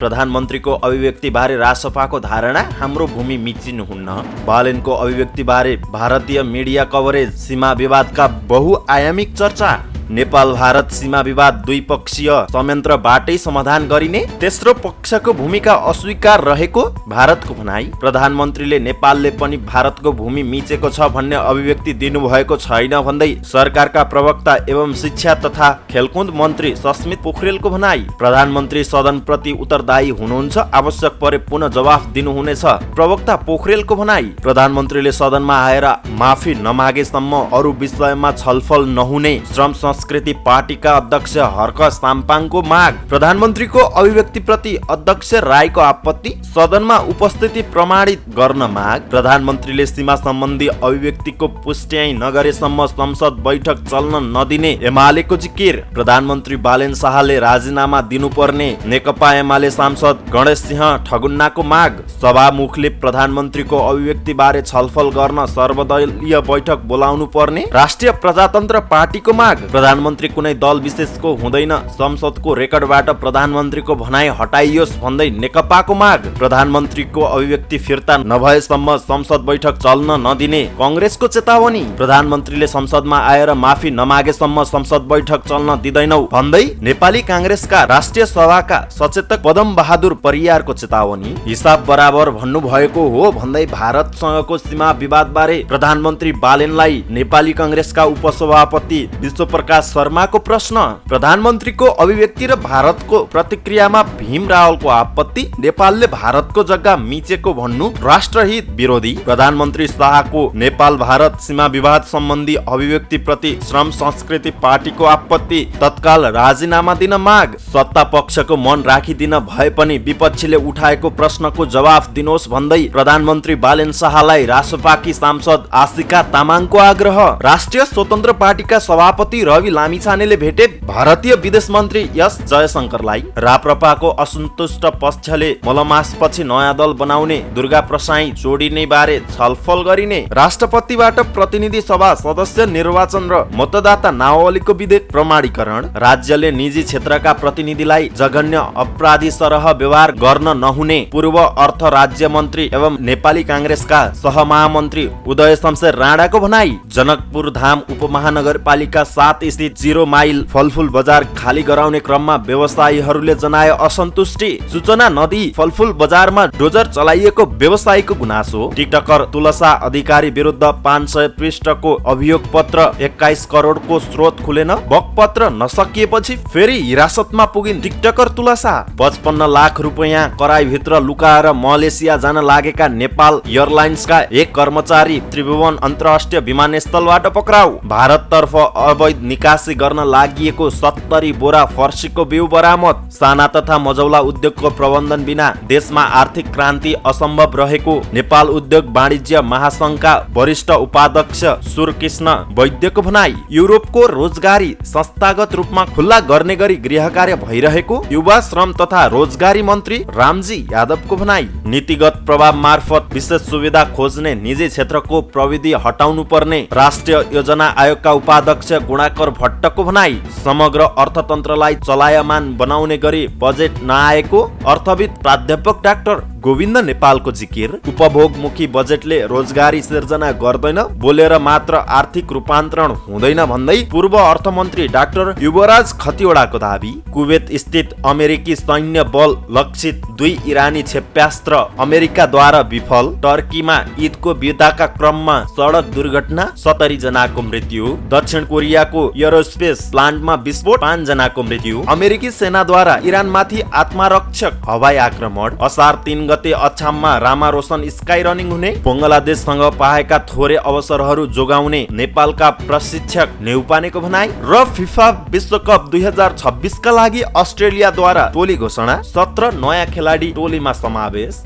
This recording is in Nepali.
प्रधानमन्त्रीको अभिव्यक्तिबारे रासपाको धारणा हाम्रो भूमि मिचिनुहुन्न। बालेनको अभिव्यक्तिबारे भारतीय मिडिया कभरेज। सीमा विवादका बहुआयामिक चर्चा। नेपाल भारत सीमा विवाद द्विपक्षीय संयन्त्रबाटै समाधान गरिने। तेस्रो पक्षको भूमिका अस्वीकार रहेको भारतको भनाई। प्रधानमन्त्रीले नेपालले पनि भारतको भूमि मिचेको छ भन्ने अभिव्यक्ति दिनुभएको छैन भन्दै सरकारका प्रवक्ता एवं शिक्षा तथा खेलकुद मन्त्री सस्मित पोखरेलको भनाई। प्रधानमन्त्री सदनप्रति उत्तरदायी हुनुहुन्छ, आवश्यक परे पुनः जवाफ दिनुहुनेछ, प्रवक्ता पोखरेलको भनाई। प्रधानमन्त्रीले सदनमा आएर माफी नमागेसम्म अरू विषयमा छलफल नहुने श्रम संस्कृति पार्टीका अध्यक्ष हर्क साम्पाङको माग। प्रधानमन्त्रीको अभिव्यक्तिप्रति अध्यक्ष राईको आपत्ति, सदनमा उपस्थिति प्रमाणित गर्न माग। प्रधानमन्त्रीले सीमा सम्बन्धी अभिव्यक्तिको पुष्टि नगरेसम्म संसद बैठक चल्न नदिने एमालेको जिकिर। प्रधानमन्त्री बालेन शाहले राजीनामा दिनुपर्ने नेकपा एमाले सांसद गणेश सिंह ठगुन्नाको माग। सभामुखले प्रधानमन्त्रीको अभिव्यक्तिबारे छलफल गर्न सर्वदलीय बैठक बोलाउनु पर्ने राष्ट्रिय प्रजातन्त्र पार्टीको माग। प्रधानमन्त्री कुनै दल विशेषको हुँदैन, संसदको रेकर्डबाट प्रधानमन्त्रीको भनाई हटाइयोस् भन्दै नेकपाको माग। प्रधानमन्त्रीको अभिव्यक्ति फिर्ता नभएसम्म संसद बैठक चल्न नदिने कांग्रेसको चेतावनी। प्रधानमन्त्रीले संसदमा आएर माफी नमागेसम्म संसद बैठक चल्न दिँदैनौ भन्दै नेपाली कांग्रेसका राष्ट्रिय सभाका सचेतक पदम बहादुर परियारको चेतावनी। हिसाब बराबर भन्नुभएको हो भन्दै भारतसँगको सीमा विवादबारे प्रधानमन्त्री बालेनलाई नेपाली कांग्रेसका उपसभापति विश्वप्रकाश शर्माको प्रश्न। प्रधानमन्त्रीको अभिव्यक्ति र भारतको प्रतिक्रियामा भीम रावलको आपत्ति। नेपालले भारतको जग्गा मिचेको भन्नु राष्ट्रहित विरोधी। प्रधानमन्त्री शाहको नेपाल भारत सीमा विवाद सम्बन्धी अभिव्यक्ति प्रति श्रम संस्कृति पार्टीको आपत्ति। तत्काल राजीनामा दिन माग। सत्ता पक्षको मन राखिदिन भए पनि विपक्षीले उठाएको प्रश्नको जवाफ दिनुहोस् भन्दै प्रधानमन्त्री बालेन शाहलाई रासपाकी सांसद आशिका तामाङको आग्रह। राष्ट्रिय स्वतन्त्र पार्टीका सभापति रवि लामिछानेले भेटे भारतीय विदेश मन्त्री एस जयशंकरलाई। राप्रपाको असन्तुष्ट पक्षले मलमासपछि नयाँ दल बनाउने, दुर्गा प्रसाई जोडिने बारे छलफल गरिने। राष्ट्रपतिबाट प्रतिनिधि सभा सदस्य निर्वाचन र मतदाता नावलीको विधेयक प्रमाणीकरण। राज्यले निजी क्षेत्रका प्रतिनिधिलाई जघन्य अपराधी सरह व्यवहार गर्न नहुने पूर्व अर्थ राज्य मन्त्री एवं नेपाली कांग्रेसका सहमहामन्त्री उदय शमशेर राणाको भनाई। जनकपुर धाम उपमहानगरपालिका 7 स्थित 0 माइल फलफुल बजार खाली गराउने क्रममा व्यवसायीहरूले जनाए असन्तुष्टि। सूचना नदिई फलफुल बजारमा डोजर चलाइएको व्यवसायीको गुनासो। टिकटकर तुलसा अधिकारी विरुद्ध 500 पृष्ठको अभियोग पत्र, 21 करोडको स्रोत खुलेन, बकपत्र नसकिएपछि फेरि हिरासतमा पुगिन् टिकटकर तुलसा। 55 लाख रुपैयाँ कराईभित्र लुकाएर मलेसिया जान लागेका नेपाल एयरलाइन्सका एक कर्मचारी त्रिभुवन अन्तर्राष्ट्रिय विमानस्थलबाट पक्राउ। भारततर्फ अवैध निकासी गर्न लागि 70 बोरा फर्सीको बिउ बरामद। साना तथा मझौला उद्योगको प्रबन्धन बिना देशमा आर्थिक क्रान्ति असम्भव रहेको नेपाल उद्योग वाणिज्य महासंघका वरिष्ठ उपाध्यक्ष सुरकृष्ण वैद्यको भनाई। युरोपको रोजगारी संस्थागत रूपमा खुल्ला गर्ने गरी गृह कार्य भइरहेको युवा श्रम तथा रोजगारी मन्त्री रामजी यादवको भनाई। नीतिगत प्रभाव मार्फत विशेष सुविधा खोज्ने निजी क्षेत्रको प्रविधि हटाउनु पर्ने राष्ट्रिय योजना आयोगका उपाध्यक्ष गुणाकर भट्टको भनाई। समग्र अर्थतन्त्रलाई चलायमान बनाउने गरी बजेट नआएको अर्थविद प्राध्यापक डाक्टर गोविन्द नेपालको जिकिर। उपभोगमुखी बजेटले रोजगारी सिर्जना गर्दैन, बोलेर मात्र आर्थिक रूपान्तरण हुँदैन भन्दै पूर्व अर्थमन्त्री डाक्टर युवराज खतिवडाको दाबी। कुवेत स्थित अमेरिकी सैन्य बल लक्षित 2 इरानी क्षेप्यास्त्र अमेरिकाद्वारा विफल। टर्कीमा ईदको बिदाका क्रममा सडक दुर्घटना, 70 जनाको मृत्यु। दक्षिण कोरियाको एरोस्पेस प्लान्टमा विस्फोट, 5 जनाको मृत्यु। अमेरिकी सेनाद्वारा इरानमाथि आत्मरक्षक हवाई आक्रमण। असार 3 गते अछाममा रामा रोशन स्काई रनिङ हुने। बङ्गलादेशसँग पाएका थोरै अवसरहरू जोगाउने नेपालका प्रशिक्षक नेउपानेको भनाई। र फिफा विश्वकप 2026 का लागि अस्ट्रेलियाद्वारा टोली घोषणा। 17 नयाँ खेलाडी टोलीमा समावेश।